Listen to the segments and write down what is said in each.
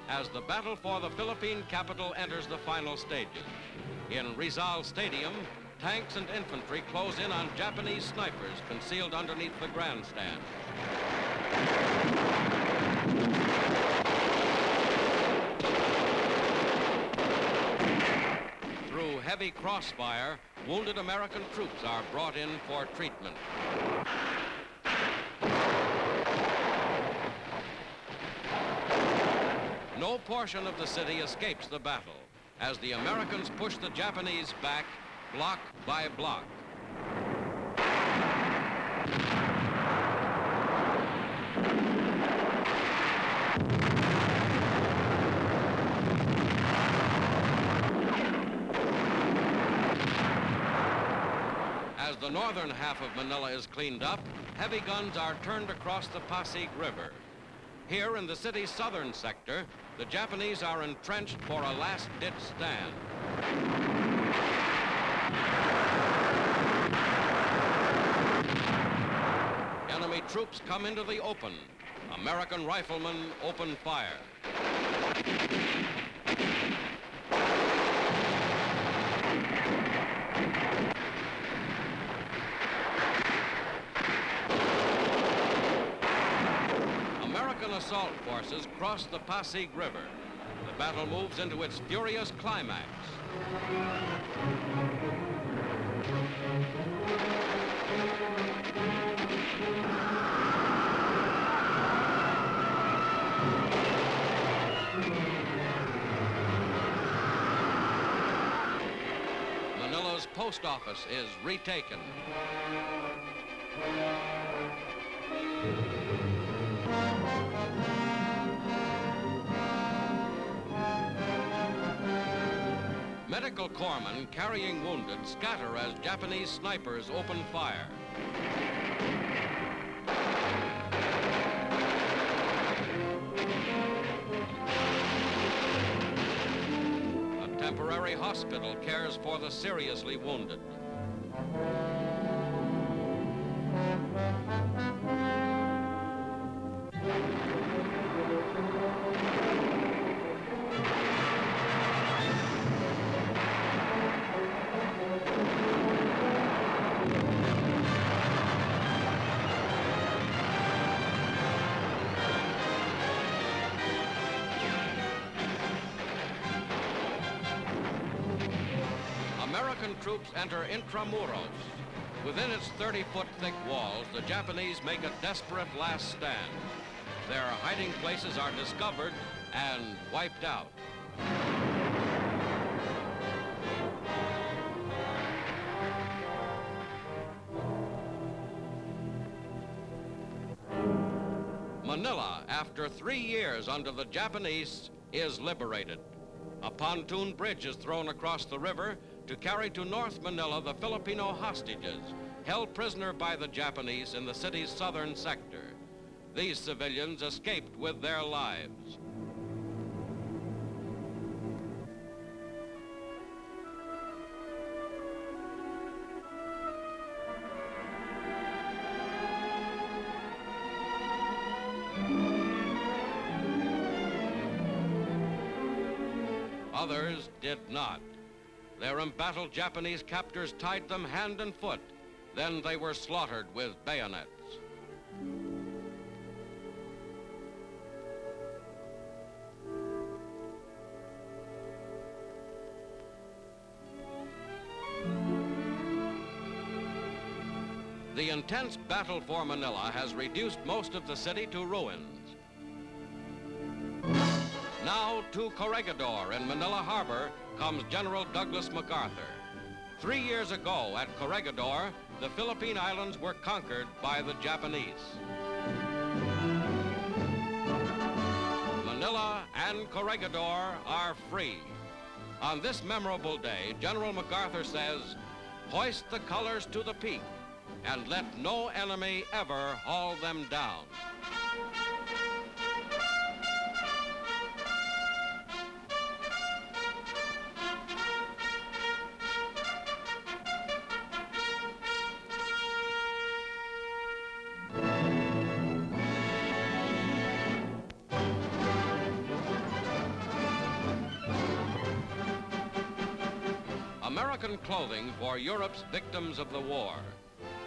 as the battle for the Philippine capital enters the final stages. In Rizal Stadium, tanks and infantry close in on Japanese snipers concealed underneath the grandstand. Through heavy crossfire, wounded American troops are brought in for treatment. No portion of the city escapes the battle as the Americans push the Japanese back block by block. As the northern half of Manila is cleaned up, heavy guns are turned across the Pasig River. Here in the city's southern sector, the Japanese are entrenched for a last-ditch stand. Enemy troops come into the open. American riflemen open fire. Assault forces cross the Pasig River. The battle moves into its furious climax. Manila's post office is retaken. Medical corpsmen carrying wounded scatter as Japanese snipers open fire. A temporary hospital cares for the seriously wounded. American troops enter Intramuros. Within its 30-foot thick walls, the Japanese make a desperate last stand. Their hiding places are discovered and wiped out. Manila, after 3 years under the Japanese, is liberated. A pontoon bridge is thrown across the river to carry to North Manila the Filipino hostages held prisoner by the Japanese in the city's southern sector. These civilians escaped with their lives. Others did not. Their embattled Japanese captors tied them hand and foot. Then they were slaughtered with bayonets. The intense battle for Manila has reduced most of the city to ruins. Now to Corregidor in Manila Harbor comes General Douglas MacArthur. 3 years ago at Corregidor, the Philippine Islands were conquered by the Japanese. Manila and Corregidor are free. On this memorable day, General MacArthur says, "Hoist the colors to the peak and let no enemy ever haul them down." American clothing for Europe's victims of the war.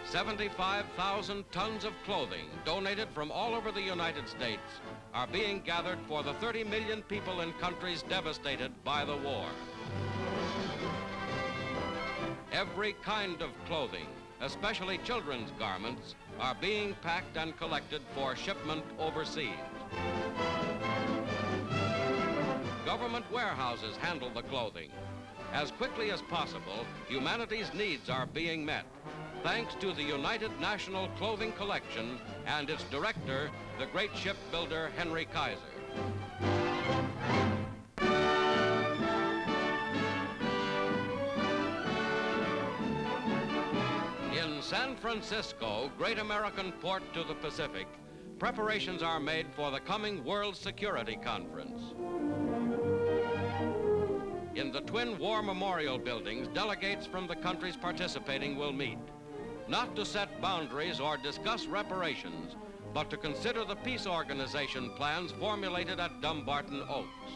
75,000 tons of clothing donated from all over the United States are being gathered for the 30 million people in countries devastated by the war. Every kind of clothing, especially children's garments, are being packed and collected for shipment overseas. Government warehouses handle the clothing. As quickly as possible, humanity's needs are being met, thanks to the United National Clothing Collection and its director, the great shipbuilder Henry Kaiser. In San Francisco, great American port to the Pacific, preparations are made for the coming World Security Conference. In the twin War Memorial buildings, delegates from the countries participating will meet, not to set boundaries or discuss reparations, but to consider the peace organization plans formulated at Dumbarton Oaks.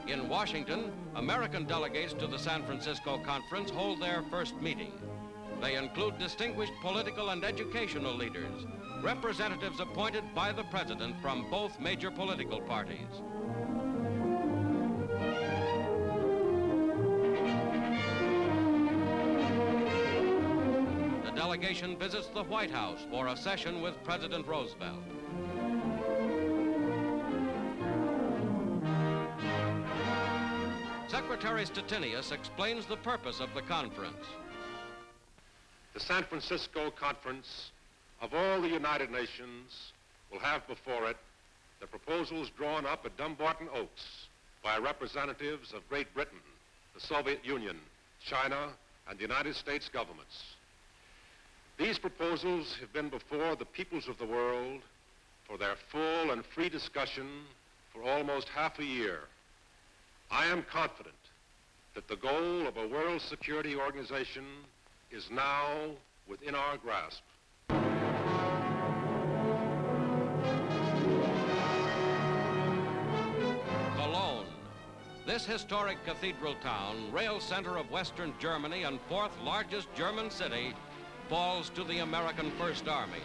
In Washington, American delegates to the San Francisco Conference hold their first meeting. They include distinguished political and educational leaders, representatives appointed by the President from both major political parties. The delegation visits the White House for a session with President Roosevelt. Secretary Stettinius explains the purpose of the conference. The San Francisco Conference of all the United Nations will have before it the proposals drawn up at Dumbarton Oaks by representatives of Great Britain, the Soviet Union, China, and the United States governments. These proposals have been before the peoples of the world for their full and free discussion for almost half a year. I am confident that the goal of a World Security Organization is now within our grasp. Cologne. This historic cathedral town, rail center of Western Germany and fourth largest German city, falls to the American First Army.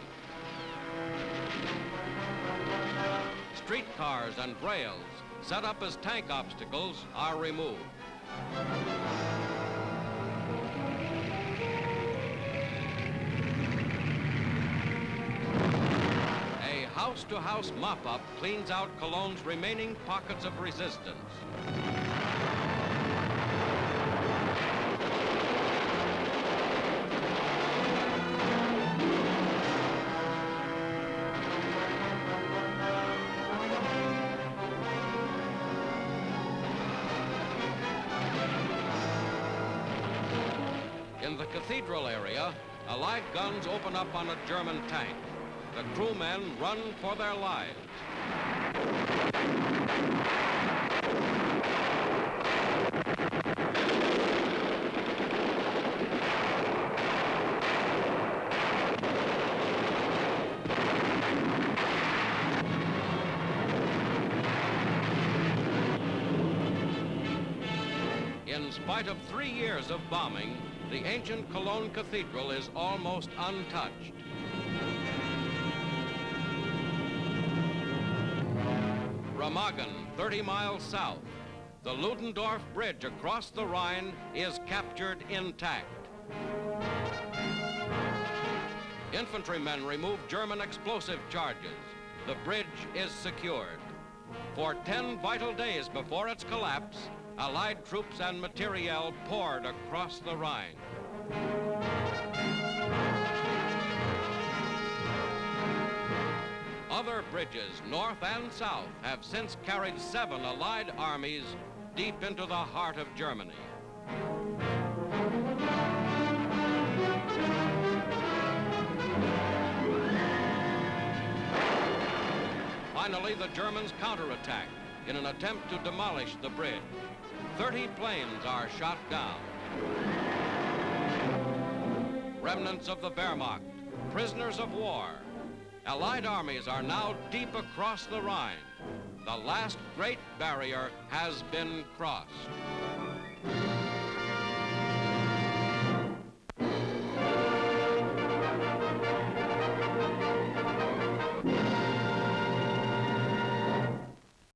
Streetcars and rails, set up as tank obstacles, are removed. A house-to-house mop-up cleans out Cologne's remaining pockets of resistance. In the cathedral area, Allied guns open up on a German tank. The crewmen run for their lives. In spite of 3 years of bombing, the ancient Cologne Cathedral is almost untouched. Remagen, 30 miles south. The Ludendorff Bridge across the Rhine is captured intact. Infantrymen remove German explosive charges. The bridge is secured. For 10 vital days before its collapse, Allied troops and materiel poured across the Rhine. Other bridges, north and south, have since carried 7 Allied armies deep into the heart of Germany. Finally, the Germans counterattack in an attempt to demolish the bridge. 30 planes are shot down. Remnants of the Wehrmacht, prisoners of war. Allied armies are now deep across the Rhine. The last great barrier has been crossed.